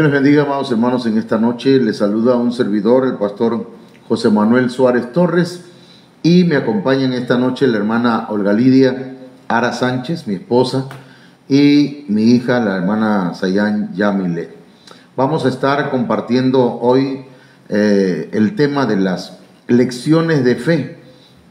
les bendiga, amados hermanos, en esta noche. Les saluda un servidor, el pastor José Manuel Suárez Torres, y me acompaña en esta noche la hermana Olga Lidia Ara Sánchez, mi esposa, y mi hija, la hermana Sayán Yamile. Vamos a estar compartiendo hoy el tema de las lecciones de fe.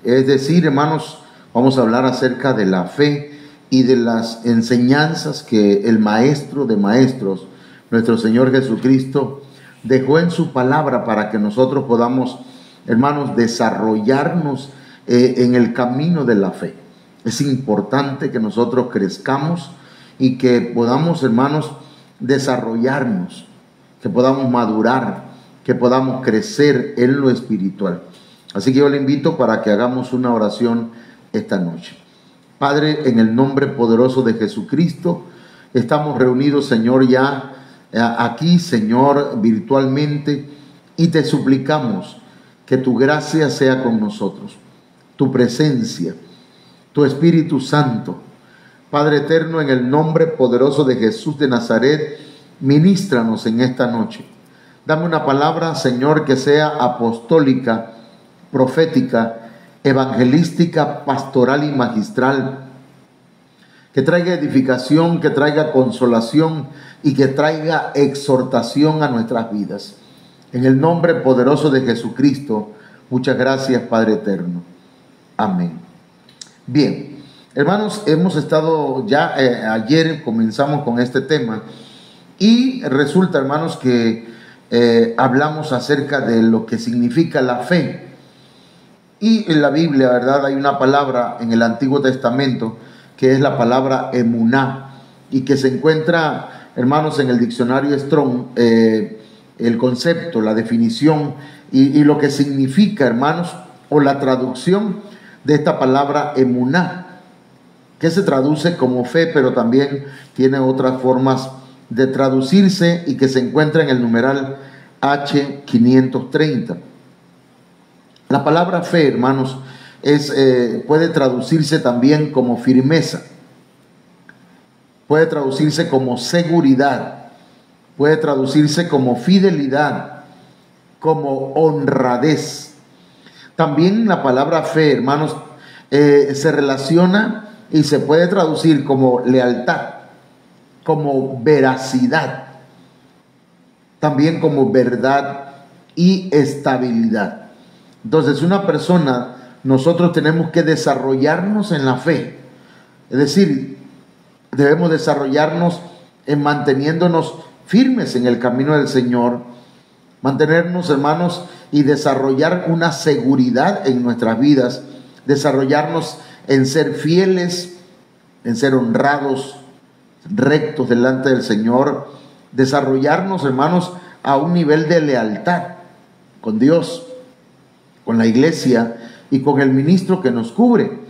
Es decir, hermanos, vamos a hablar acerca de la fe y de las enseñanzas que el Maestro de Maestros, nuestro Señor Jesucristo, dejó en su palabra para que nosotros podamos, hermanos, desarrollarnos en el camino de la fe. Es importante que nosotros crezcamos y que podamos, hermanos, desarrollarnos, que podamos madurar, que podamos crecer en lo espiritual. Así que yo le invito para que hagamos una oración esta noche. Padre, en el nombre poderoso de Jesucristo, estamos reunidos, Señor, ya aquí, Señor, virtualmente, y te suplicamos que tu gracia sea con nosotros, tu presencia, tu Espíritu Santo. Padre eterno, en el nombre poderoso de Jesús de Nazaret, ministranos en esta noche. Dame una palabra, Señor, que sea apostólica, profética, evangelística, pastoral y magistral, que traiga edificación, que traiga consolación y que traiga exhortación a nuestras vidas. En el nombre poderoso de Jesucristo, muchas gracias, Padre eterno. Amén. Bien, hermanos, hemos estado ya, ayer comenzamos con este tema y resulta, hermanos, que hablamos acerca de lo que significa la fe. Y en la Biblia, ¿verdad? Hay una palabra en el Antiguo Testamento que es la palabra emuná y que se encuentra, hermanos, en el diccionario Strong, el concepto, la definición y lo que significa, hermanos, o la traducción de esta palabra emuná, que se traduce como fe, pero también tiene otras formas de traducirse y que se encuentra en el numeral H530. La palabra fe, hermanos, puede traducirse también como firmeza, puede traducirse como seguridad, puede traducirse como fidelidad, como honradez. También la palabra fe, hermanos, se relaciona y se puede traducir como lealtad, como veracidad, también como verdad y estabilidad. Entonces, una persona, nosotros tenemos que desarrollarnos en la fe. Es decir, debemos desarrollarnos en manteniéndonos firmes en el camino del Señor, mantenernos, hermanos, y desarrollar una seguridad en nuestras vidas, desarrollarnos en ser fieles, en ser honrados, rectos delante del Señor, desarrollarnos, hermanos, a un nivel de lealtad con Dios, con la iglesia y con el ministro que nos cubre.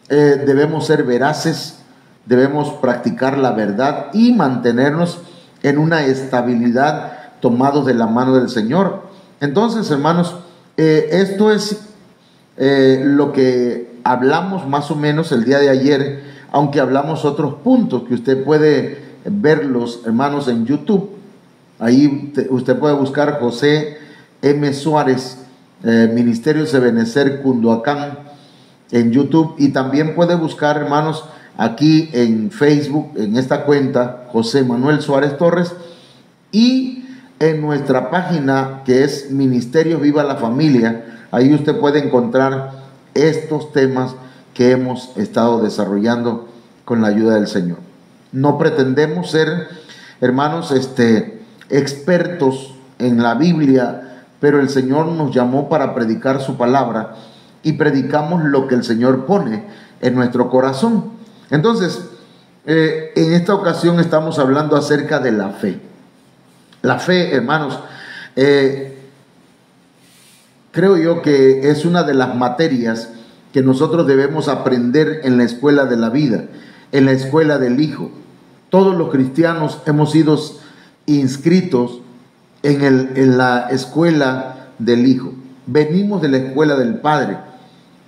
Debemos ser veraces, debemos practicar la verdad y mantenernos en una estabilidad tomados de la mano del Señor. Entonces, hermanos, esto es lo que hablamos más o menos el día de ayer, aunque hablamos otros puntos que usted puede verlos, hermanos, en YouTube. Ahí usted puede buscar José M. Suárez, Ministerios de Benecer Cunduacán en YouTube, y también puede buscar, hermanos, aquí en Facebook, en esta cuenta José Manuel Suárez Torres, y en nuestra página que es Ministerios Viva la Familia. Ahí usted puede encontrar estos temas que hemos estado desarrollando con la ayuda del Señor. No pretendemos ser, hermanos, expertos en la Biblia, pero el Señor nos llamó para predicar su palabra y predicamos lo que el Señor pone en nuestro corazón. Entonces, en esta ocasión estamos hablando acerca de la fe. La fe, hermanos, creo yo que es una de las materias que nosotros debemos aprender en la escuela de la vida, en la escuela del Hijo. Todos los cristianos hemos sido inscritos en la escuela del Hijo. Venimos de la escuela del Padre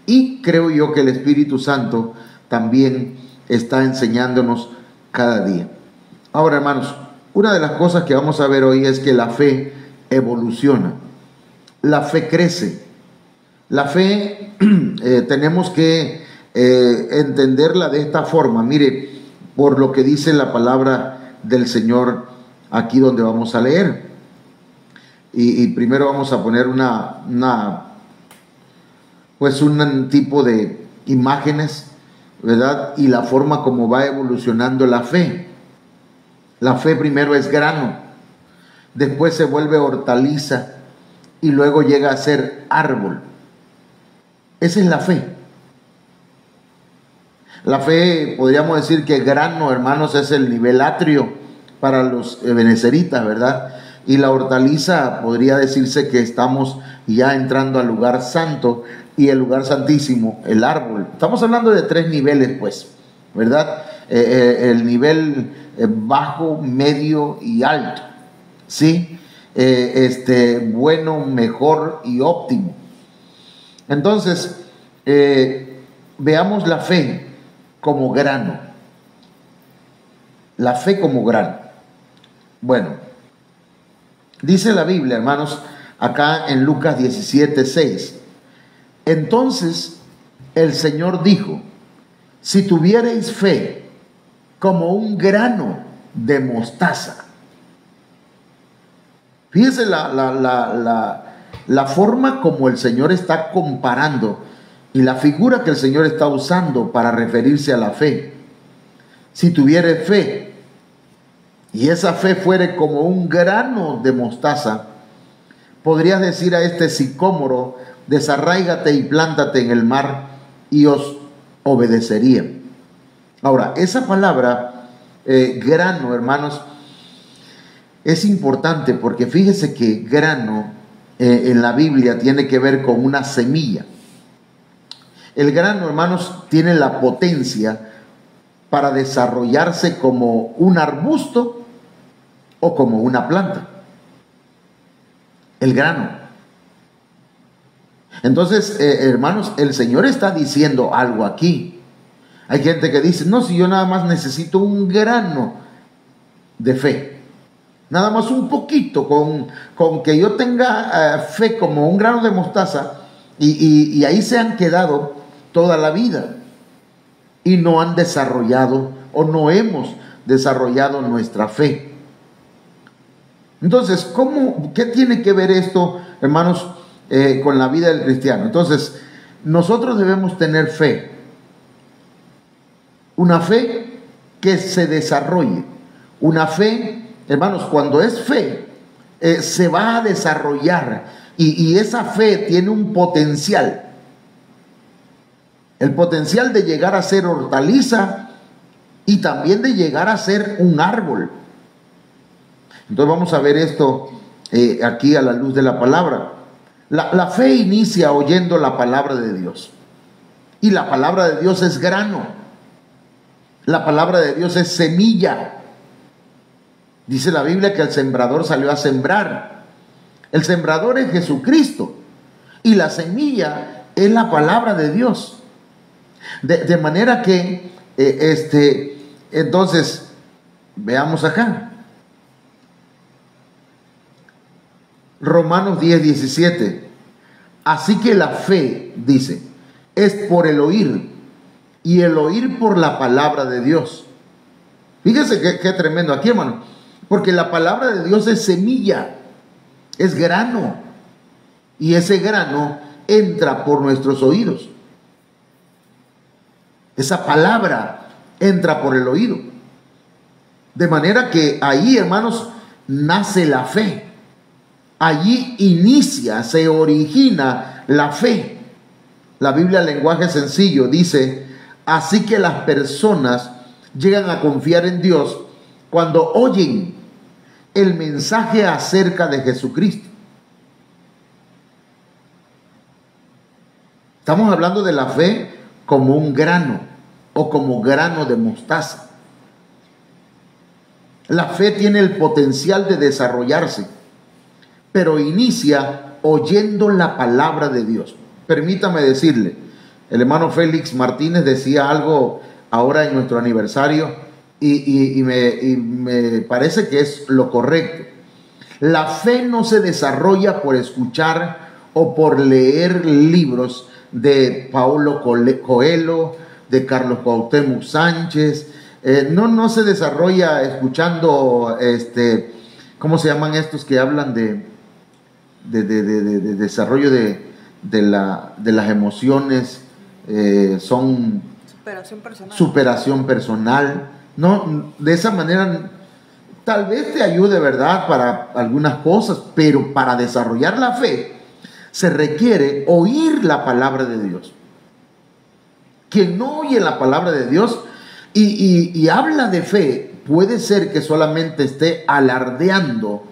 y creo yo que el Espíritu Santo también está enseñándonos cada día. Ahora, hermanos, Una de las cosas que vamos a ver hoy es que la fe evoluciona, la fe crece. La fe tenemos que entenderla de esta forma. Mire, por lo que dice la palabra del Señor aquí donde vamos a leer. Y primero vamos a poner un tipo de imágenes, ¿verdad? Y la forma como va evolucionando la fe. La fe primero es grano, después se vuelve hortaliza y luego llega a ser árbol. Esa es la fe. La fe, podríamos decir que grano, hermanos, es el nivel atrio para los ebenezeritas, ¿verdad? Y la hortaliza podría decirse que estamos ya entrando al lugar santo, y el lugar santísimo, el árbol. Estamos hablando de 3 niveles, pues, ¿verdad? El nivel bajo, medio y alto, ¿sí? Bueno, mejor y óptimo. Entonces, veamos la fe como grano. La fe como grano. Bueno, dice la Biblia, hermanos, acá en Lucas 17:6. Entonces el Señor dijo: si tuvierais fe como un grano de mostaza. Fíjense la forma como el Señor está comparando y la figura que el Señor está usando para referirse a la fe. Si tuvierais fe y esa fe fuere como un grano de mostaza, podrías decir a este sicómoro: desarráigate y plántate en el mar, y os obedecería. Ahora, esa palabra grano, hermanos, es importante porque fíjese que grano en la Biblia tiene que ver con una semilla. El grano, hermanos, tiene la potencia para desarrollarse como un arbusto o como una planta. El grano. Entonces, hermanos, el Señor está diciendo algo aquí. Hay gente que dice: no, si yo nada más necesito un grano de fe, nada más un poquito, con que yo tenga fe como un grano de mostaza, y ahí se han quedado toda la vida y no han desarrollado o no hemos desarrollado nuestra fe. Entonces, ¿qué tiene que ver esto, hermanos, con la vida del cristiano? Entonces, nosotros debemos tener fe, una fe que se desarrolle, una fe, hermanos, cuando es fe, se va a desarrollar, y esa fe tiene un potencial, el potencial de llegar a ser hortaliza y también de llegar a ser un árbol. Entonces vamos a ver esto aquí a la luz de la palabra. La fe inicia oyendo la palabra de Dios. Y la palabra de Dios es grano. La palabra de Dios es semilla. Dice la Biblia que el sembrador salió a sembrar. El sembrador es Jesucristo. Y la semilla es la palabra de Dios. De manera que, entonces, veamos acá. Romanos 10:17. Así que la fe, dice, es por el oír, y el oír por la palabra de Dios. Fíjese qué tremendo aquí, hermano, porque la palabra de Dios es semilla, es grano, y ese grano entra por nuestros oídos. Esa palabra entra por el oído, de manera que ahí, hermanos, nace la fe. Allí inicia, se origina la fe. La Biblia, en lenguaje sencillo, dice: así que las personas llegan a confiar en Dios cuando oyen el mensaje acerca de Jesucristo. Estamos hablando de la fe como un grano o como grano de mostaza. La fe tiene el potencial de desarrollarse, pero inicia oyendo la palabra de Dios. Permítame decirle, el hermano Félix Martínez decía algo ahora en nuestro aniversario, y me parece que es lo correcto. La fe no se desarrolla por escuchar o por leer libros de Paulo Coelho, de Carlos Cuauhtémoc Sánchez. No se desarrolla escuchando, ¿cómo se llaman estos que hablan de desarrollo de las emociones? Son superación personal. No, de esa manera tal vez te ayude, ¿verdad?, para algunas cosas, pero para desarrollar la fe se requiere oír la palabra de Dios. Quien no oye la palabra de Dios y habla de fe, puede ser que solamente esté alardeando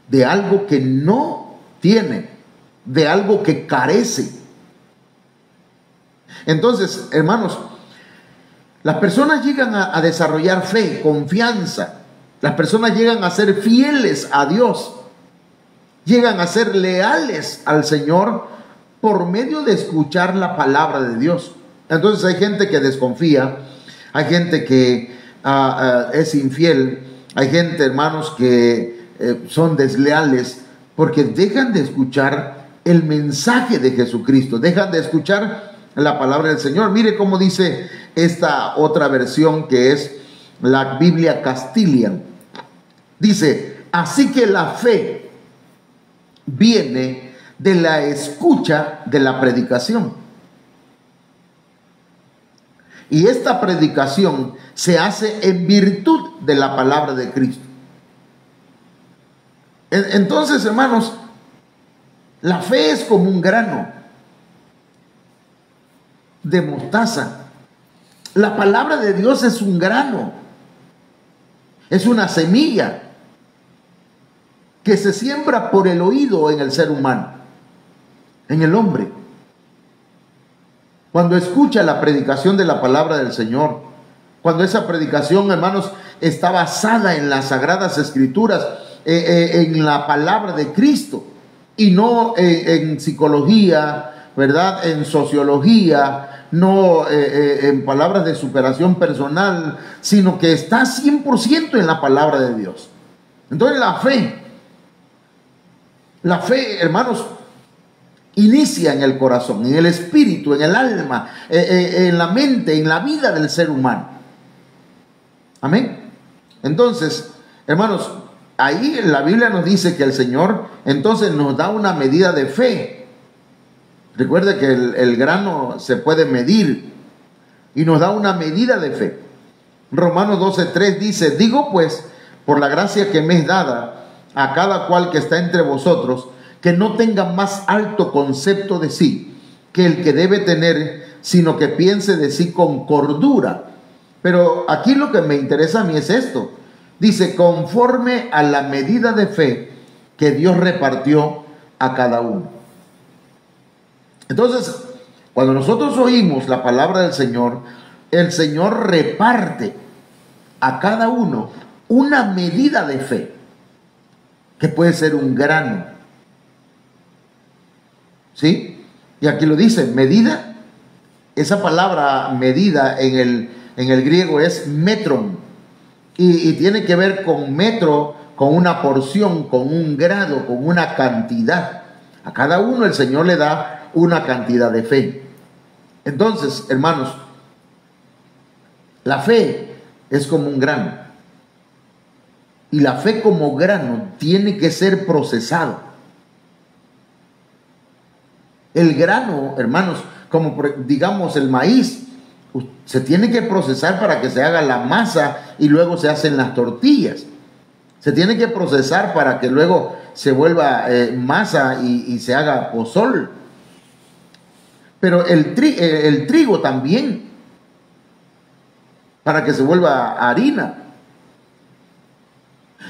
de algo que no tiene, de algo que carece. Entonces, hermanos, las personas llegan a desarrollar fe, confianza. Las personas llegan a ser fieles a Dios, llegan a ser leales al Señor por medio de escuchar la palabra de Dios. Entonces hay gente que desconfía, hay gente que es infiel, hay gente, hermanos, que son desleales porque dejan de escuchar el mensaje de Jesucristo, dejan de escuchar la palabra del Señor. Mire cómo dice esta otra versión, que es la Biblia Castilian. Dice: así que la fe viene de la escucha de la predicación. Y esta predicación se hace en virtud de la palabra de Cristo. Entonces, hermanos, la fe es como un grano de mostaza. La palabra de Dios es un grano, es una semilla que se siembra por el oído en el ser humano, en el hombre. Cuando escucha la predicación de la palabra del Señor, cuando esa predicación, hermanos, está basada en las Sagradas Escrituras, en la palabra de Cristo, y no en psicología, ¿verdad?, en sociología, no en palabras de superación personal, sino que está 100% en la palabra de Dios. Entonces la fe, hermanos, inicia en el corazón, en el espíritu, en el alma, en la mente, en la vida del ser humano. Amén. Entonces, hermanos, ahí la Biblia nos dice que el Señor entonces nos da una medida de fe. Recuerde que el grano se puede medir y nos da una medida de fe. Romanos 12:3 dice: digo pues, por la gracia que me es dada, a cada cual que está entre vosotros, que no tenga más alto concepto de sí que el que debe tener, sino que piense de sí con cordura. Pero aquí lo que me interesa a mí es esto. Dice: conforme a la medida de fe que Dios repartió a cada uno. Entonces, cuando nosotros oímos la palabra del Señor, el Señor reparte a cada uno una medida de fe, que puede ser un grano. ¿Sí? Y aquí lo dice, medida. Esa palabra medida en el griego es metron. Y tiene que ver con metro, con una porción, con un grado, con una cantidad. A cada uno el Señor le da una cantidad de fe. Entonces, hermanos, la fe es como un grano. Y la fe como grano tiene que ser procesado. El grano, hermanos, como digamos el maíz, se tiene que procesar para que se haga la masa y luego se hacen las tortillas. Se tiene que procesar para que luego se vuelva masa y se haga pozol. Pero el trigo también, para que se vuelva harina.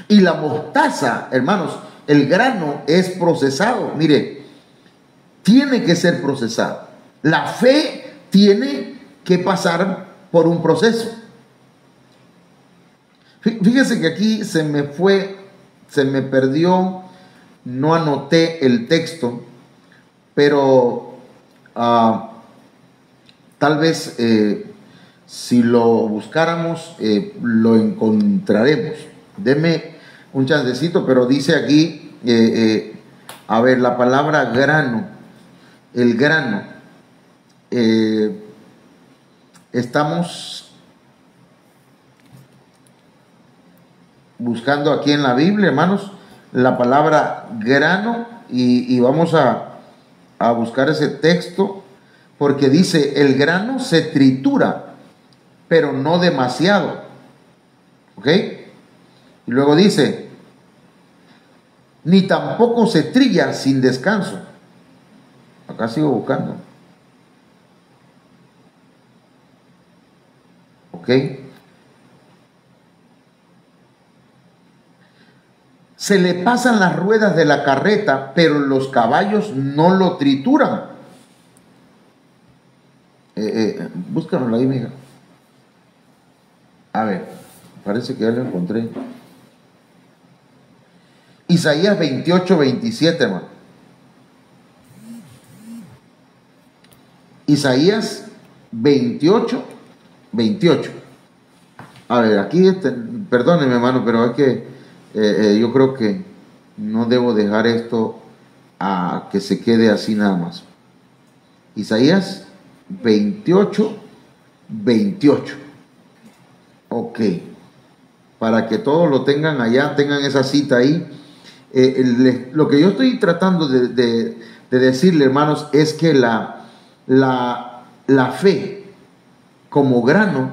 Y la mostaza, hermanos, el grano es procesado. Mire, tiene que ser procesado. La fe tiene que pasar por un proceso. Fíjese que aquí se me perdió, no anoté el texto, pero tal vez Si lo buscáramos, lo encontraremos. Deme un chancecito, pero dice aquí, a ver, la palabra grano, el grano, estamos buscando aquí en la Biblia, hermanos, la palabra grano, y vamos a buscar ese texto, porque dice, el grano se tritura, pero no demasiado. ¿Ok? Y luego dice, ni tampoco se trilla sin descanso. Acá sigo buscando. ¿Ok? Se le pasan las ruedas de la carreta, pero los caballos no lo trituran. Búscalo ahí, mija. A ver, parece que ya lo encontré. Isaías 28, 27, hermano. Isaías 28, 28. A ver, aquí, perdóneme, hermano, pero es que yo creo que no debo dejar esto a que se quede así nada más. Isaías 28, 28. Ok, para que todos lo tengan allá, tengan esa cita ahí. Lo que yo estoy tratando de decirle, hermanos, es que la fe como grano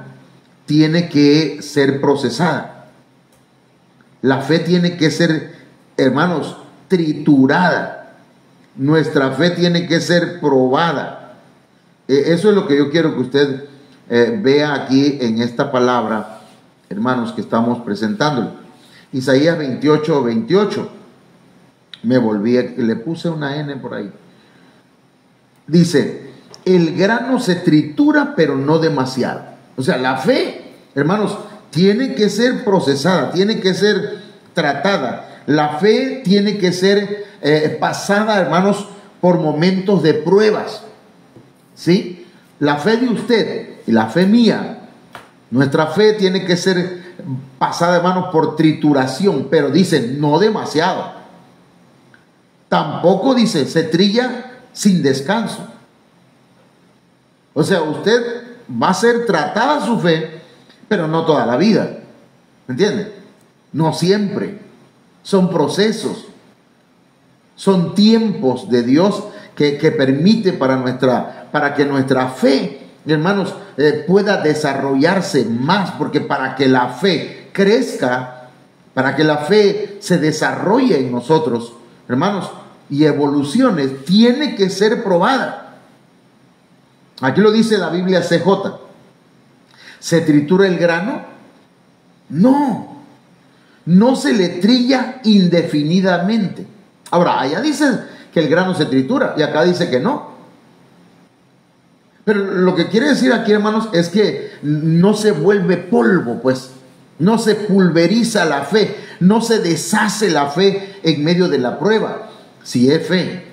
tiene que ser procesada. La fe tiene que ser, hermanos, triturada. Nuestra fe tiene que ser probada. Eso es lo que yo quiero que usted vea aquí en esta palabra, hermanos, que estamos presentando. Isaías 28, 28. Me volví, le puse una N por ahí. Dice, el grano se tritura, pero no demasiado. O sea, la fe, hermanos, tiene que ser procesada, tiene que ser tratada. La fe tiene que ser pasada, hermanos, por momentos de pruebas. ¿Sí? La fe de usted y la fe mía, nuestra fe tiene que ser pasada, hermanos, por trituración, pero dice, no demasiado. Tampoco dice, se trilla sin descanso. O sea, usted va a ser tratada su fe, pero no toda la vida. ¿Me entiende? No siempre. Son procesos. Son tiempos de Dios que permite para que nuestra fe, hermanos, pueda desarrollarse más, porque para que la fe crezca, para que la fe se desarrolle en nosotros, hermanos, y evolucione, tiene que ser probada. Aquí lo dice la Biblia CJ. ¿Se tritura el grano? No, no se le trilla indefinidamente. Ahora, allá dice que el grano se tritura y acá dice que no. Pero lo que quiere decir aquí, hermanos, es que no se vuelve polvo, pues. No se pulveriza la fe, no se deshace la fe en medio de la prueba. Si es fe,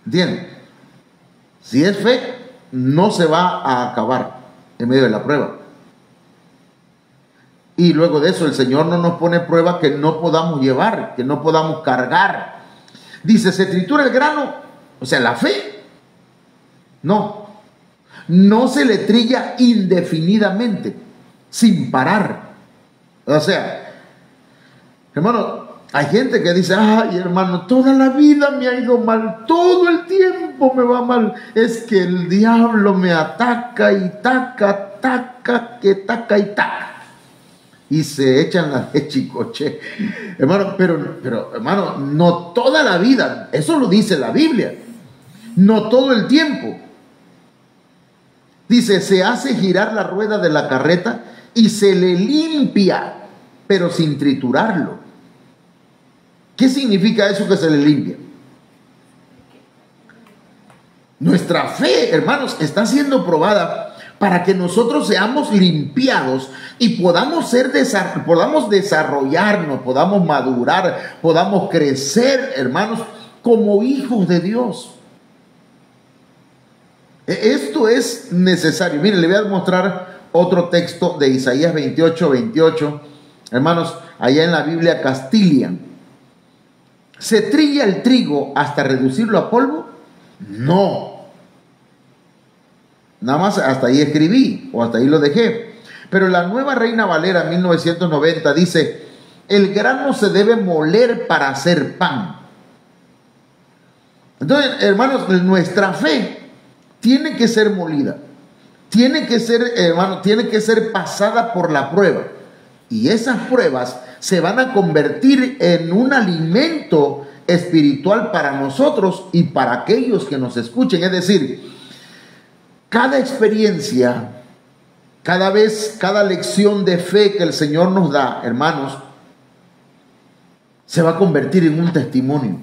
¿entienden? Si es fe, no se va a acabar en medio de la prueba. Y luego de eso, el Señor no nos pone pruebas que no podamos llevar, que no podamos cargar. Dice, ¿se tritura el grano? O sea, la fe. No, no se le trilla indefinidamente, sin parar. O sea, hermano, hay gente que dice, ay, hermano, toda la vida me ha ido mal, todo el tiempo me va mal. Es que el diablo me ataca y taca, que taca y taca. Y se echan la de chicoche. Hermano, pero, hermano, no toda la vida, eso lo dice la Biblia. No todo el tiempo. Dice, se hace girar la rueda de la carreta y se le limpia, pero sin triturarlo. ¿Qué significa eso que se le limpia? Nuestra fe, hermanos, está siendo probada para que nosotros seamos limpiados y podamos desarrollarnos, podamos madurar, podamos crecer, hermanos, como hijos de Dios. Esto es necesario. Miren, le voy a mostrar otro texto de Isaías 28:28. Hermanos, allá en la Biblia Castilian. ¿Se trilla el trigo hasta reducirlo a polvo? No. Nada más hasta ahí escribí, o hasta ahí lo dejé. Pero la Nueva Reina Valera 1990 dice: el grano se debe moler para hacer pan. Entonces, hermanos, nuestra fe tiene que ser molida, tiene que ser, hermano, tiene que ser pasada por la prueba. Y esas pruebas se van a convertir en un alimento espiritual para nosotros y para aquellos que nos escuchen. Es decir, cada experiencia, cada vez, cada lección de fe que el Señor nos da, hermanos, se va a convertir en un testimonio.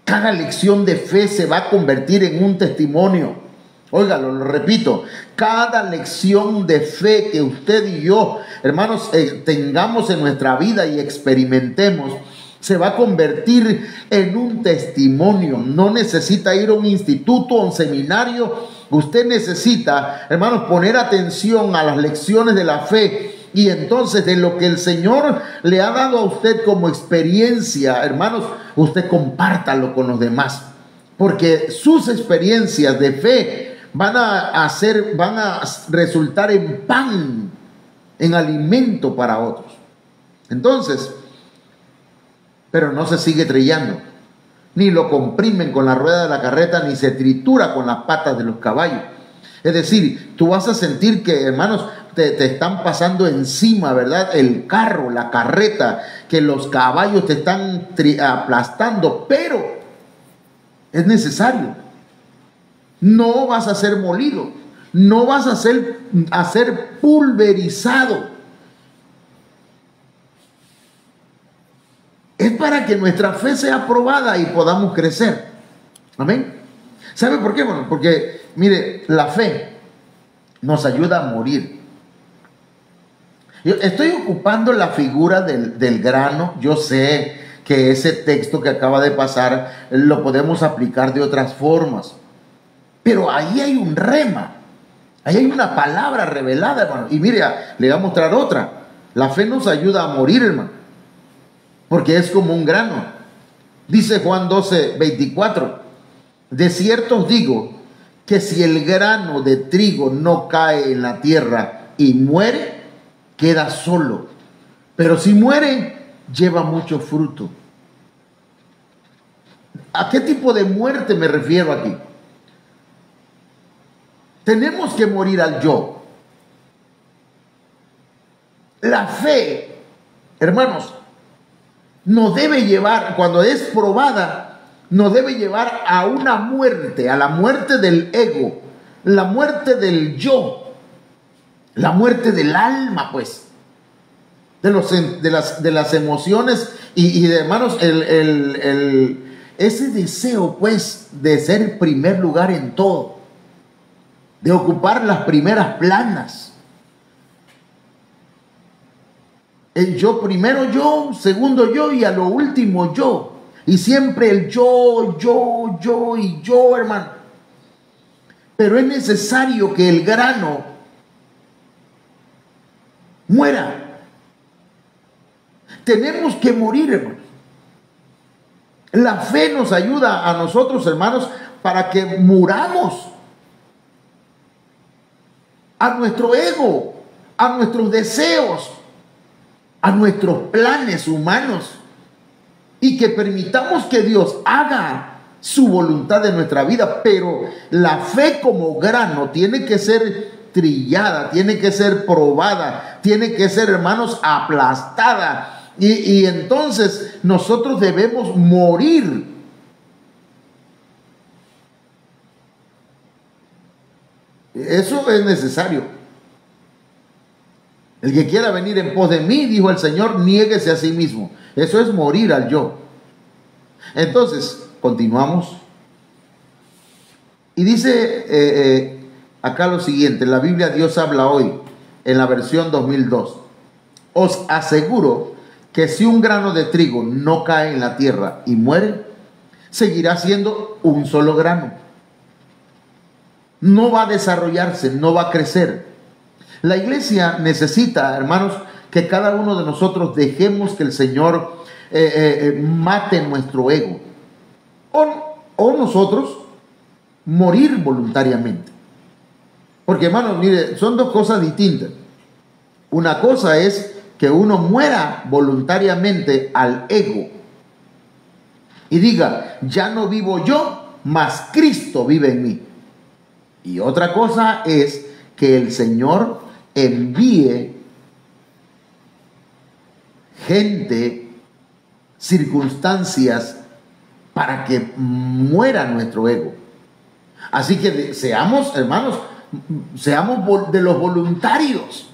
Cada lección de fe se va a convertir en un testimonio. Óigalo, lo repito, cada lección de fe que usted y yo, hermanos, tengamos en nuestra vida y experimentemos, se va a convertir en un testimonio. No necesita ir a un instituto o un seminario. Usted necesita, hermanos, poner atención a las lecciones de la fe. Y entonces, de lo que el Señor le ha dado a usted como experiencia, hermanos, usted compártalo con los demás. Porque sus experiencias de fe van a resultar en pan, en alimento para otros. Entonces, pero no se sigue trillando, ni lo comprimen con la rueda de la carreta, ni se tritura con las patas de los caballos. Es decir, tú vas a sentir que, hermanos, te están pasando encima, ¿verdad? El carro, la carreta, que los caballos te están aplastando, pero es necesario. No vas a ser molido, no vas a ser pulverizado. Es para que nuestra fe sea probada y podamos crecer. Amén. ¿Sabe por qué? Bueno, porque, mire, la fe nos ayuda a morir. Yo estoy ocupando la figura del grano. Yo sé que ese texto que acaba de pasar lo podemos aplicar de otras formas. Pero ahí hay un rema. Ahí hay una palabra revelada, hermano. Y mire, le voy a mostrar otra. La fe nos ayuda a morir, hermano. Porque es como un grano. Dice Juan 12:24. De cierto os digo que si el grano de trigo no cae en la tierra y muere, queda solo. Pero si muere, lleva mucho fruto. ¿A qué tipo de muerte me refiero aquí? Tenemos que morir al yo. La fe, hermanos, nos debe llevar, cuando es probada, nos debe llevar a una muerte, a la muerte del ego, la muerte del yo, la muerte del alma, pues, de las emociones y de, hermanos, ese deseo, pues, de ser primer lugar en todo, de ocupar las primeras planas. El yo, primero yo, segundo yo y a lo último yo. Y siempre el yo y yo, hermano. Pero es necesario que el grano muera. Tenemos que morir, hermano. La fe nos ayuda a nosotros, hermanos, para que muramos a nuestro ego, a nuestros deseos, a nuestros planes humanos, y que permitamos que Dios haga su voluntad en nuestra vida. Pero la fe como grano tiene que ser trillada, tiene que ser probada, tiene que ser, hermanos, aplastada, y entonces nosotros debemos morir. Eso es necesario. El que quiera venir en pos de mí, dijo el Señor, niéguese a sí mismo. Eso es morir al yo. Entonces, continuamos. Y dice acá lo siguiente. En la Biblia Dios habla hoy, en la versión 2002. Os aseguro que si un grano de trigo no cae en la tierra y muere, seguirá siendo un solo grano. no va a desarrollarse, no va a crecer. La iglesia necesita, hermanos, que cada uno de nosotros dejemos que el Señor mate nuestro ego. O nosotros morir voluntariamente. Porque, hermanos, mire, son dos cosas distintas. Una cosa es que uno muera voluntariamente al ego y diga, ya no vivo yo, mas Cristo vive en mí. Y otra cosa es que el Señor envíe gente, circunstancias, para que muera nuestro ego. Así que seamos, hermanos, seamos de los voluntarios.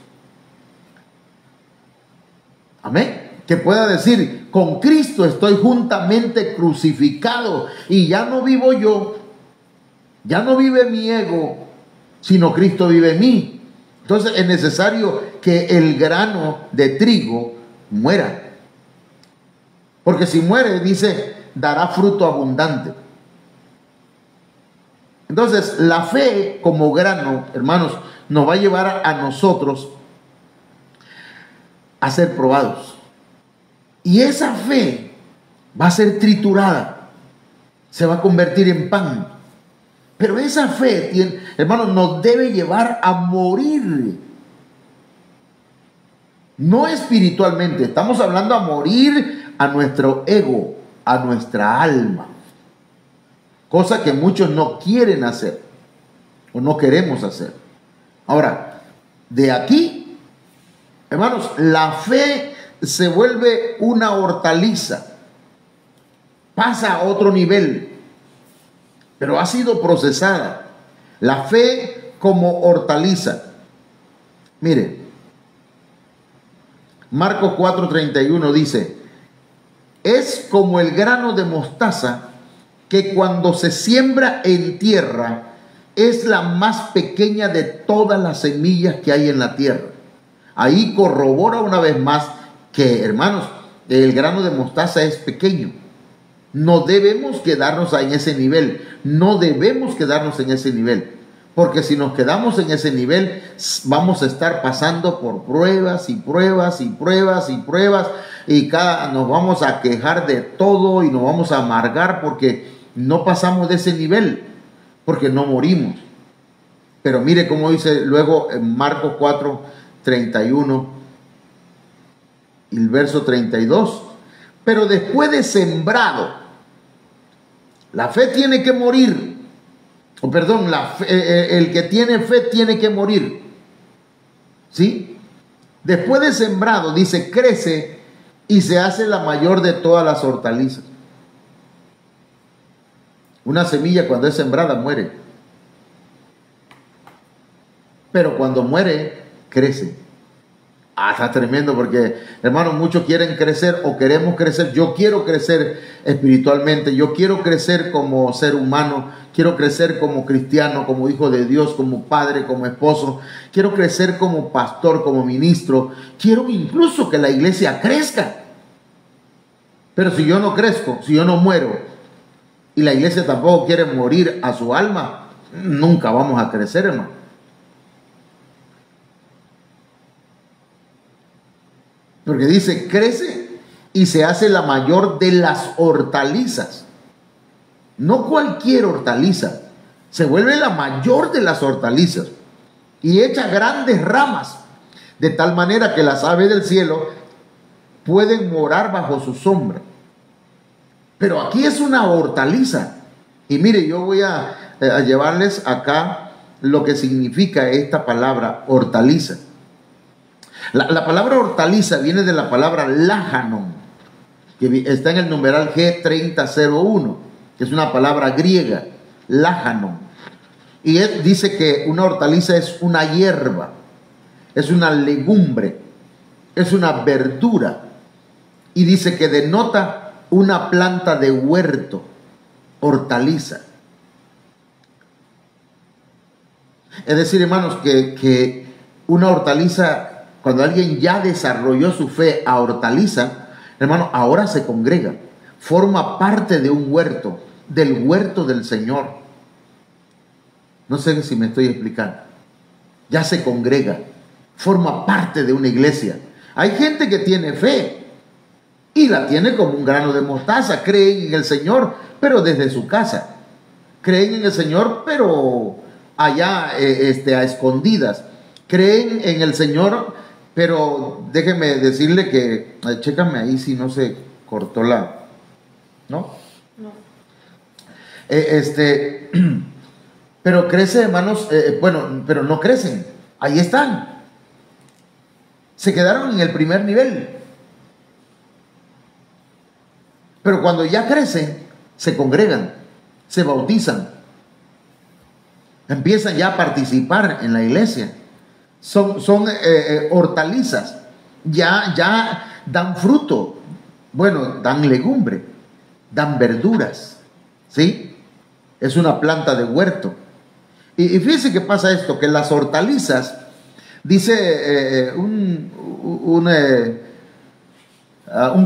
Amén. Que pueda decir, con Cristo estoy juntamente crucificado y ya no vivo yo, ya no vive mi ego, sino Cristo vive en mí. Entonces es necesario que el grano de trigo muera. Porque si muere, dice, dará fruto abundante. Entonces la fe como grano, hermanos, nos va a llevar a nosotros a ser probados. Y esa fe va a ser triturada, se va a convertir en pan. Pero esa fe, hermanos, nos debe llevar a morir. No espiritualmente, estamos hablando a morir a nuestro ego, a nuestra alma. Cosa que muchos no quieren hacer o no queremos hacer. Ahora, de aquí, hermanos, la fe se vuelve una hortaliza, pasa a otro nivel, pero ha sido procesada. La fe como hortaliza. Mire, Marcos 4:31 dice, es como el grano de mostaza que cuando se siembra en tierra es la más pequeña de todas las semillas que hay en la tierra. Ahí corrobora una vez más que, hermanos, el grano de mostaza es pequeño. No debemos quedarnos en ese nivel. No debemos quedarnos en ese nivel. Porque si nos quedamos en ese nivel, vamos a estar pasando por pruebas y pruebas y pruebas y pruebas. Y nos vamos a quejar de todo y nos vamos a amargar porque no pasamos de ese nivel. Porque no morimos. Pero mire cómo dice luego en Marcos 4:31 y el verso 32. Pero después de sembrado, la fe tiene que morir. Perdón, el que tiene fe tiene que morir. ¿Sí? Después de sembrado, dice, crece y se hace la mayor de todas las hortalizas. Una semilla cuando es sembrada muere. Pero cuando muere, crece. Está tremendo porque, hermanos, muchos quieren crecer o queremos crecer. Yo quiero crecer espiritualmente. Yo quiero crecer como ser humano. Quiero crecer como cristiano, como hijo de Dios, como padre, como esposo. Quiero crecer como pastor, como ministro. Quiero incluso que la iglesia crezca. Pero si yo no crezco, si yo no muero, y la iglesia tampoco quiere morir a su alma, nunca vamos a crecer, hermano. Porque dice, crece y se hace la mayor de las hortalizas. No cualquier hortaliza. Se vuelve la mayor de las hortalizas. Y echa grandes ramas. De tal manera que las aves del cielo pueden morar bajo su sombra. Pero aquí es una hortaliza. Y mire, yo voy a llevarles acá lo que significa esta palabra hortaliza. La palabra hortaliza viene de la palabra lájanon, que está en el numeral G3001, que es una palabra griega, lájanon. Y él dice que una hortaliza es una hierba, es una legumbre, es una verdura. Y dice que denota una planta de huerto, hortaliza. Es decir, hermanos, que una hortaliza, cuando alguien ya desarrolló su fe a hortaliza, hermano, ahora se congrega, forma parte de un huerto, del huerto del Señor. No sé si me estoy explicando. Ya se congrega, forma parte de una iglesia. Hay gente que tiene fe y la tiene como un grano de mostaza. Creen en el Señor, pero desde su casa. Creen en el Señor, pero allá a escondidas. Creen en el Señor, pero déjeme decirle que, chécame ahí si no se cortó la... ¿No? No. Pero crece, hermanos, pero no crecen. Ahí están. Se quedaron en el primer nivel. Pero cuando ya crecen, se congregan, se bautizan, empiezan ya a participar en la iglesia. Son hortalizas. Ya dan fruto. Bueno, dan legumbre, dan verduras. ¿Sí? Es una planta de huerto. Y fíjense que pasa esto, que las hortalizas, dice un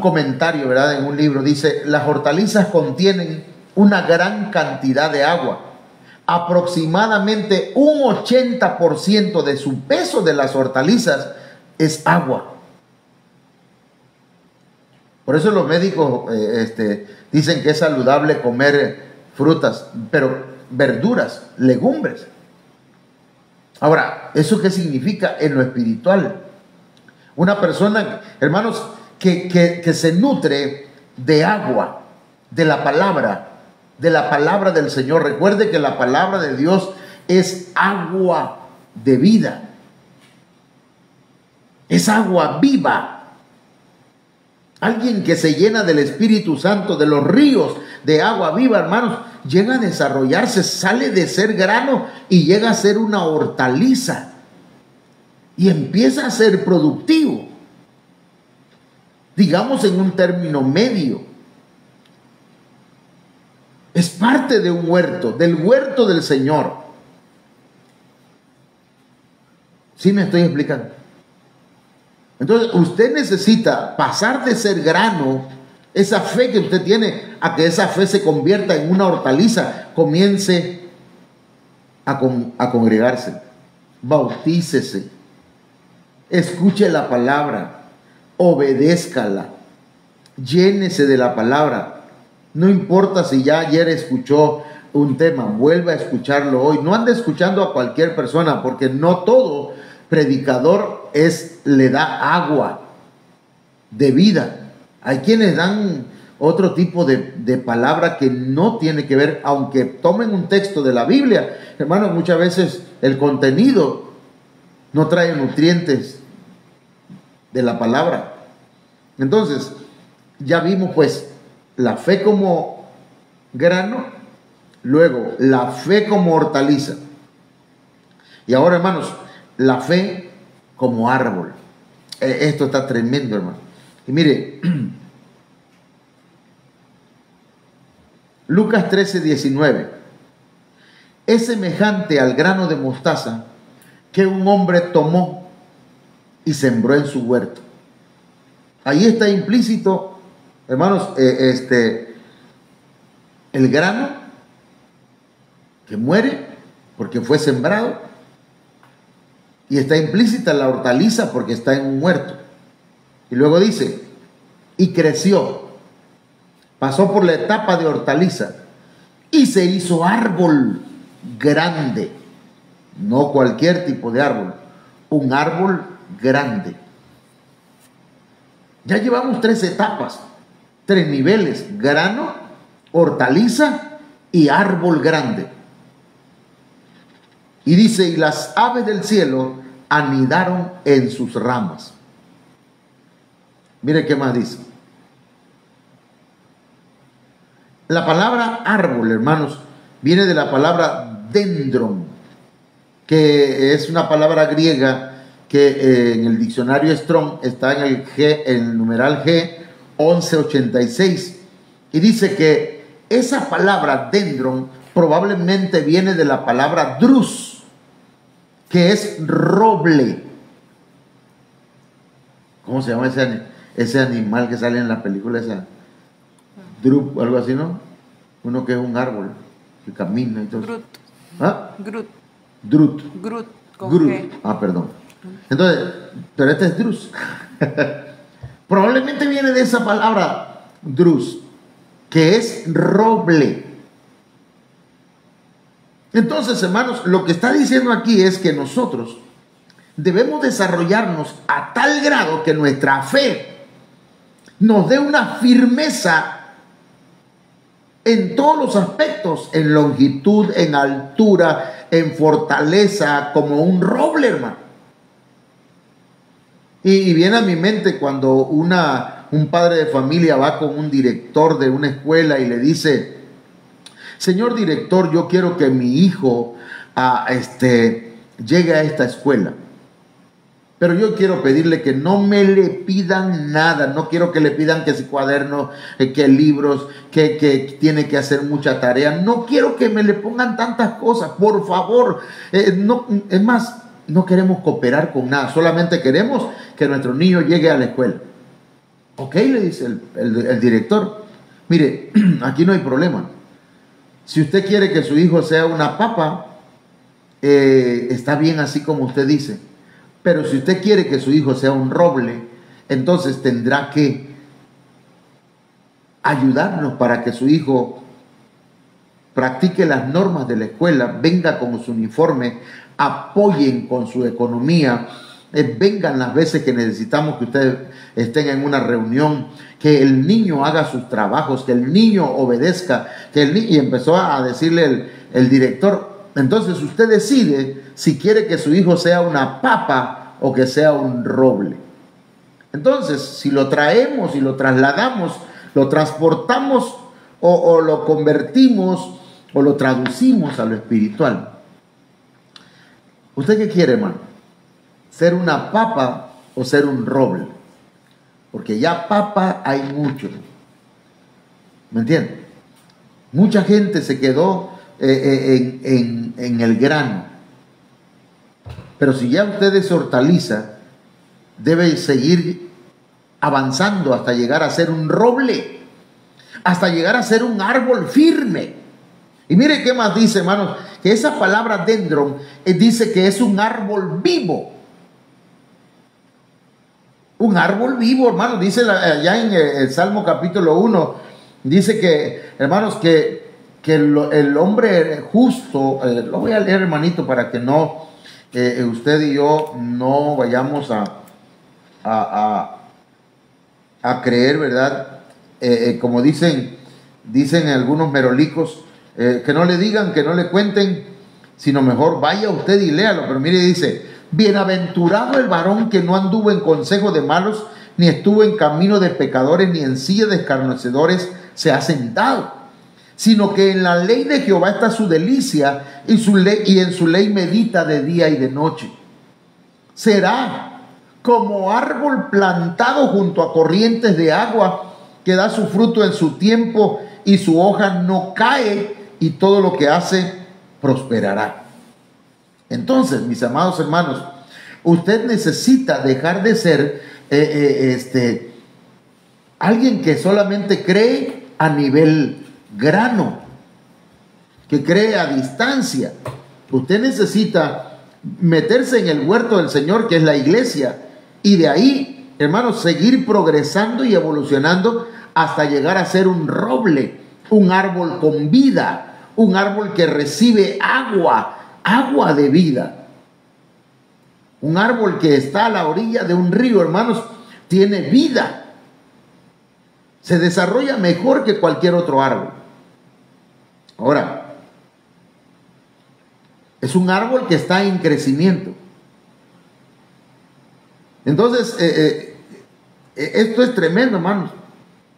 comentario, ¿verdad? En un libro, dice, las hortalizas contienen una gran cantidad de agua. Aproximadamente un 80% de su peso de las hortalizas es agua. Por eso los médicos dicen que es saludable comer frutas, pero verduras, legumbres. Ahora, ¿eso qué significa en lo espiritual? Una persona, hermanos, que se nutre de agua, de la palabra del Señor. Recuerde que la palabra de Dios es agua de vida. Es agua viva. Alguien que se llena del Espíritu Santo, de los ríos de agua viva, hermanos, llega a desarrollarse, sale de ser grano y llega a ser una hortaliza. Y empieza a ser productivo. Digamos en un término medio. Es parte de un huerto, del huerto del Señor. ¿Sí me estoy explicando? Entonces, usted necesita pasar de ser grano, esa fe que usted tiene, a que esa fe se convierta en una hortaliza, comience a congregarse, bautícese, escuche la palabra, obedézcala, llénese de la palabra. No importa si ya ayer escuchó un tema, vuelva a escucharlo hoy. No ande escuchando a cualquier persona, porque no todo predicador le da agua de vida. Hay quienes dan otro tipo de palabra que no tiene que ver, aunque tomen un texto de la Biblia. Hermanos, muchas veces el contenido no trae nutrientes de la palabra. Entonces, ya vimos pues la fe como grano, luego la fe como hortaliza. Y ahora, hermanos, la fe como árbol. Esto está tremendo, hermano. Y mire, Lucas 13:19. Es semejante al grano de mostaza que un hombre tomó y sembró en su huerto. Ahí está implícito, hermanos, el grano que muere porque fue sembrado. Y está implícita la hortaliza porque está en un huerto. Y luego dice, y creció, pasó por la etapa de hortaliza y se hizo árbol grande. No cualquier tipo de árbol, un árbol grande. Ya llevamos 3 etapas, 3 niveles: grano, hortaliza y árbol grande. Y dice, y las aves del cielo anidaron en sus ramas. Mire qué más dice. La palabra árbol, hermanos, viene de la palabra dendron, que es una palabra griega que en el diccionario Strong está en el numeral G 1186. Y dice que esa palabra dendron probablemente viene de la palabra drus, que es roble. ¿Cómo se llama ese animal que sale en la película esa? Drup, algo así, ¿no? Uno que es un árbol, que camina y todo. Brut. ¿Ah? Grut. Drut. Grut. Con Grut. G. Ah, perdón. Entonces, pero este es drus. Probablemente viene de esa palabra drus, que es roble. Entonces, hermanos, lo que está diciendo aquí es que nosotros debemos desarrollarnos a tal grado que nuestra fe nos dé una firmeza en todos los aspectos, en longitud, en altura, en fortaleza, como un roble, hermano. Y viene a mi mente cuando un padre de familia va con un director de una escuela y le dice: señor director, yo quiero que mi hijo llegue a esta escuela, pero yo quiero pedirle que no me le pidan nada. No quiero que le pidan que si cuadernos, que libros, que tiene que hacer mucha tarea. No quiero que me le pongan tantas cosas, por favor. No, es más, no queremos cooperar con nada, solamente queremos que nuestro niño llegue a la escuela. Ok, le dice el director, mire, aquí no hay problema. Si usted quiere que su hijo sea una papa, está bien así como usted dice. Pero si usted quiere que su hijo sea un roble, entonces tendrá que ayudarnos para que su hijo practique las normas de la escuela, venga con su uniforme, apoyen con su economía, vengan las veces que necesitamos que ustedes estén en una reunión, que el niño haga sus trabajos, que el niño obedezca, y empezó a decirle el director: entonces usted decide si quiere que su hijo sea una papa o que sea un roble. Entonces, si lo traemos y lo trasladamos, lo transportamos o lo convertimos o lo traducimos a lo espiritual. ¿Usted qué quiere, hermano? ¿Ser una papa o ser un roble? Porque ya papa hay mucho. ¿Me entiende? Mucha gente se quedó en el grano. Pero si ya usted es hortaliza, debe seguir avanzando hasta llegar a ser un roble, hasta llegar a ser un árbol firme. Y mire qué más dice, hermanos, que esa palabra dendron dice que es un árbol vivo. Un árbol vivo, hermanos, dice allá en el Salmo capítulo 1, dice que, hermanos, que el hombre justo, lo voy a leer, hermanito, para que no, usted y yo no vayamos a creer, ¿verdad? Como dicen algunos merolicos, que no le digan, que no le cuenten, sino mejor vaya usted y léalo. Pero mire, dice: bienaventurado el varón que no anduvo en consejo de malos, ni estuvo en camino de pecadores, ni en silla de escarnecedores se ha sentado, sino que en la ley de Jehová está su delicia, y en su ley medita de día y de noche. Será como árbol plantado junto a corrientes de agua, que da su fruto en su tiempo, y su hoja no cae, y todo lo que hace prosperará. Entonces, mis amados hermanos, usted necesita dejar de ser alguien que solamente cree a nivel grano, que cree a distancia. Usted necesita meterse en el huerto del Señor, que es la iglesia, y de ahí, hermanos, seguir progresando y evolucionando hasta llegar a ser un roble, un árbol con vida, un árbol que recibe agua de vida. Un árbol que está a la orilla de un río, hermanos, tiene vida. Se desarrolla mejor que cualquier otro árbol. Ahora, es un árbol que está en crecimiento. Entonces, esto es tremendo, hermanos.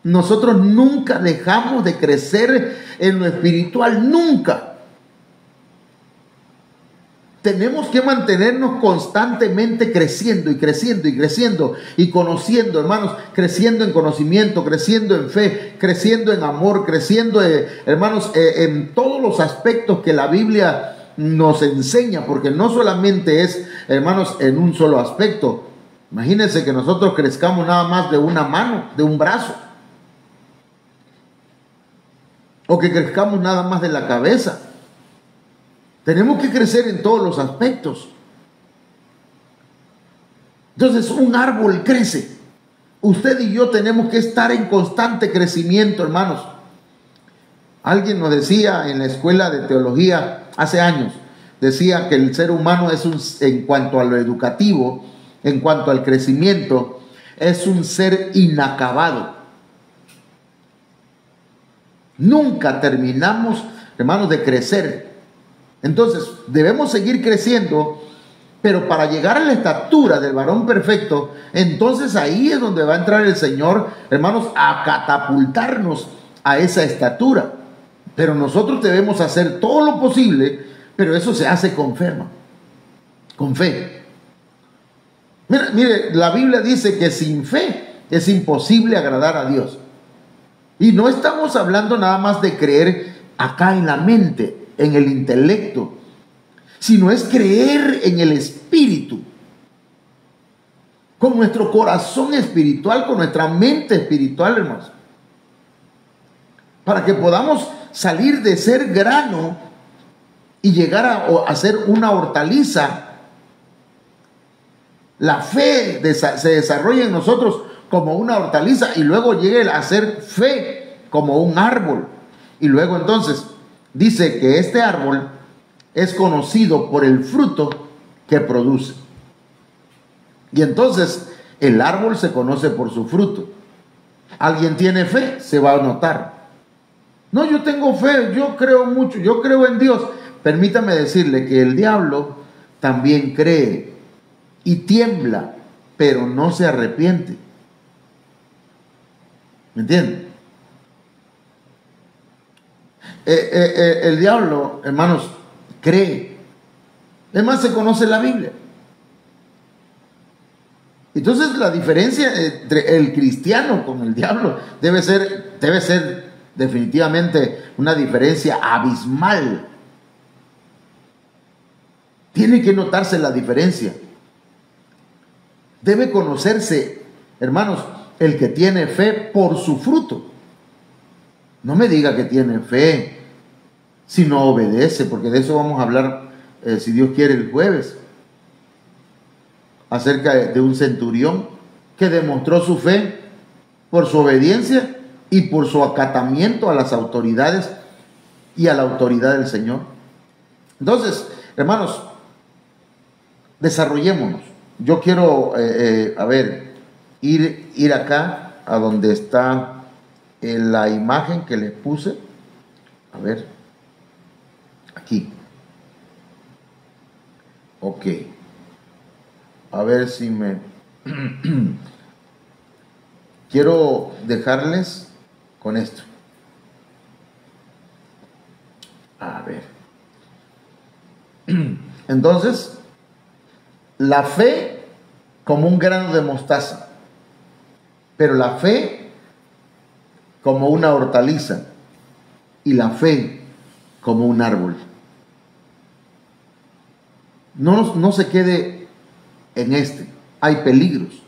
Nosotros nunca dejamos de crecer en lo espiritual, nunca. Tenemos que mantenernos constantemente creciendo y creciendo y creciendo y conociendo, hermanos, creciendo en conocimiento, creciendo en fe, creciendo en amor, creciendo, hermanos, en todos los aspectos que la Biblia nos enseña, porque no solamente es, hermanos, en un solo aspecto. Imagínense que nosotros crezcamos nada más de una mano, de un brazo, o que crezcamos nada más de la cabeza. Tenemos que crecer en todos los aspectos. Entonces, un árbol crece. Usted y yo tenemos que estar en constante crecimiento, hermanos. Alguien nos decía en la escuela de teología hace años, decía que el ser humano es en cuanto a lo educativo, en cuanto al crecimiento, es un ser inacabado. Nunca terminamos, hermanos, de crecer. Entonces, debemos seguir creciendo, pero para llegar a la estatura del varón perfecto, entonces ahí es donde va a entrar el Señor, hermanos, a catapultarnos a esa estatura. Pero nosotros debemos hacer todo lo posible, pero eso se hace con fe, hermano, con fe. Mire, la Biblia dice que sin fe es imposible agradar a Dios. Y no estamos hablando nada más de creer acá en la mente, en el intelecto, sino es creer en el Espíritu, con nuestro corazón espiritual, con nuestra mente espiritual, hermanos, para que podamos salir de ser grano y llegar a ser una hortaliza. La fe se desarrolla en nosotros como una hortaliza y luego llegue a ser fe como un árbol. Y luego entonces dice que este árbol es conocido por el fruto que produce. Y entonces el árbol se conoce por su fruto. Alguien tiene fe, se va a notar. No, yo tengo fe, yo creo mucho, yo creo en Dios. Permítame decirle que el diablo también cree y tiembla, pero no se arrepiente. ¿Me entienden? El diablo, hermanos, cree. Además, se conoce la Biblia. Entonces, la diferencia entre el cristiano con el diablo debe ser definitivamente una diferencia abismal. Tiene que notarse la diferencia. Debe conocerse, hermanos, el que tiene fe por su fruto. No me diga que tiene fe si no obedece, porque de eso vamos a hablar, si Dios quiere, el jueves, acerca de un centurión que demostró su fe por su obediencia y por su acatamiento a las autoridades y a la autoridad del Señor. Entonces, hermanos, desarrollémonos. Yo quiero, ir acá a donde está la imagen que les puse. A ver, aquí. Ok. A ver si me... Quiero dejarles con esto. A ver. Entonces, la fe como un grano de mostaza, pero la fe como una hortaliza y la fe como un árbol. No se quede en hay peligros,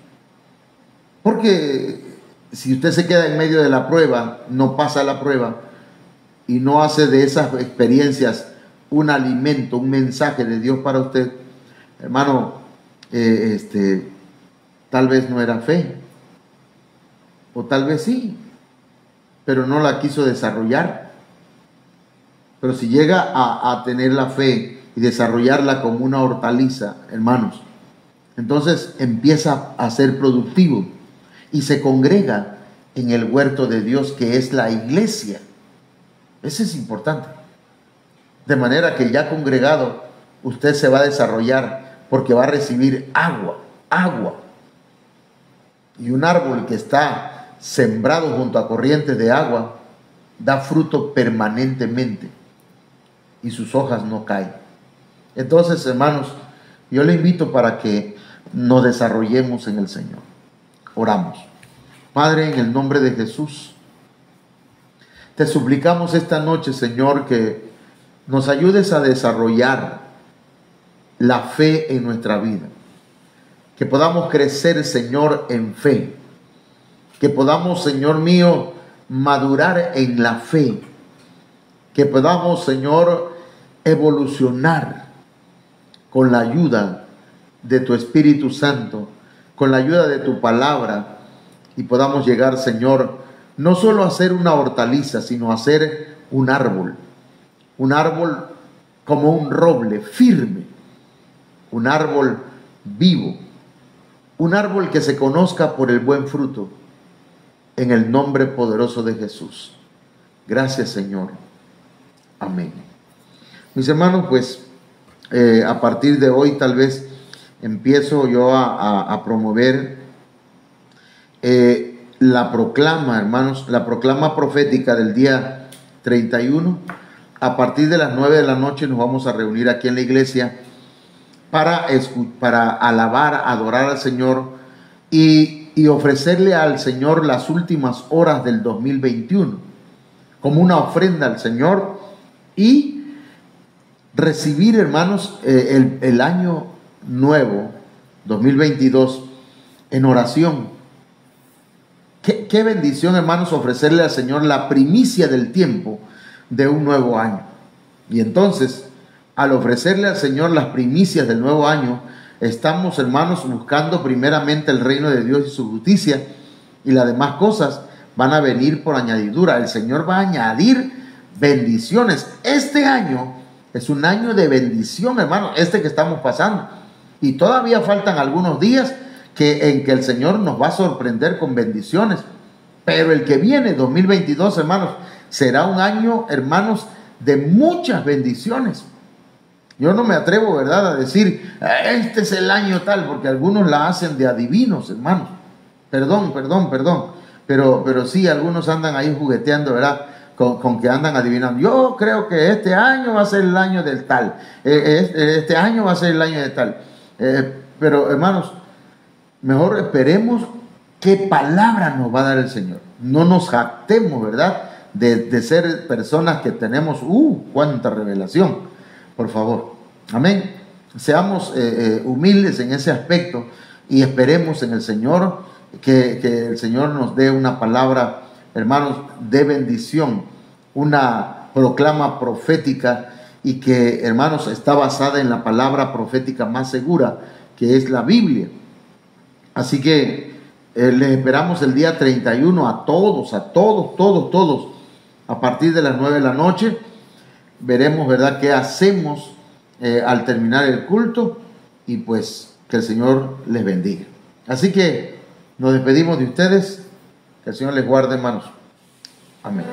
porque si usted se queda en medio de la prueba, no pasa la prueba y no hace de esas experiencias un alimento, un mensaje de Dios para usted, hermano, tal vez no era fe, o tal vez sí, pero no la quiso desarrollar. Pero si llega a tener la fe y desarrollarla como una hortaliza, hermanos, entonces empieza a ser productivo y se congrega en el huerto de Dios, que es la iglesia. Eso es importante. De manera que ya congregado, usted se va a desarrollar porque va a recibir agua. Y un árbol que está sembrado junto a corrientes de agua da fruto permanentemente y sus hojas no caen. Entonces, hermanos, yo le invito para que nos desarrollemos en el Señor. Oramos. Padre, en el nombre de Jesús, te suplicamos esta noche, Señor, que nos ayudes a desarrollar la fe en nuestra vida. Que podamos crecer, Señor, en fe. Que podamos, Señor mío, madurar en la fe. Que podamos, Señor, evolucionar con la ayuda de tu Espíritu Santo, con la ayuda de tu palabra, y podamos llegar, Señor, no solo a ser una hortaliza, sino a ser un árbol como un roble firme, un árbol vivo, un árbol que se conozca por el buen fruto, en el nombre poderoso de Jesús. Gracias, Señor. Amén. Mis hermanos, pues a partir de hoy tal vez empiezo yo a promover la proclama, hermanos, la proclama profética del día 31. A partir de las 9 de la noche nos vamos a reunir aquí en la iglesia para alabar, adorar al Señor y ofrecerle al Señor las últimas horas del 2021 como una ofrenda al Señor y recibir, hermanos, el año nuevo 2022 en oración. Qué bendición, hermanos, ofrecerle al Señor la primicia del tiempo de un nuevo año. Y entonces, al ofrecerle al Señor las primicias del nuevo año, estamos, hermanos, buscando primeramente el reino de Dios y su justicia, y las demás cosas van a venir por añadidura. El Señor va a añadir bendiciones. Este año es un año de bendición, hermanos, que estamos pasando. Y todavía faltan algunos días en que el Señor nos va a sorprender con bendiciones. Pero el que viene, 2022, hermanos, será un año, hermanos, de muchas bendiciones. Yo no me atrevo, ¿verdad?, a decir, este es el año tal, porque algunos la hacen de adivinos, hermanos. Perdón. Pero sí, algunos andan ahí jugueteando, ¿verdad?, con que andan adivinando. Yo creo que este año va a ser el año del tal. Este año va a ser el año de tal. Pero, hermanos, mejor esperemos qué palabra nos va a dar el Señor. No nos jactemos, ¿verdad?, de ser personas que tenemos, cuánta revelación, por favor. Amén. Seamos humildes en ese aspecto y esperemos en el Señor que el Señor nos dé una palabra, hermanos, de bendición, una proclama profética y que, hermanos, está basada en la palabra profética más segura, que es la Biblia. Así que les esperamos el día 31 a todos, a partir de las 9 de la noche. Veremos, ¿verdad?, qué hacemos al terminar el culto, y pues que el Señor les bendiga. Así que nos despedimos de ustedes. Que el Señor les guarde, hermanos. Amén.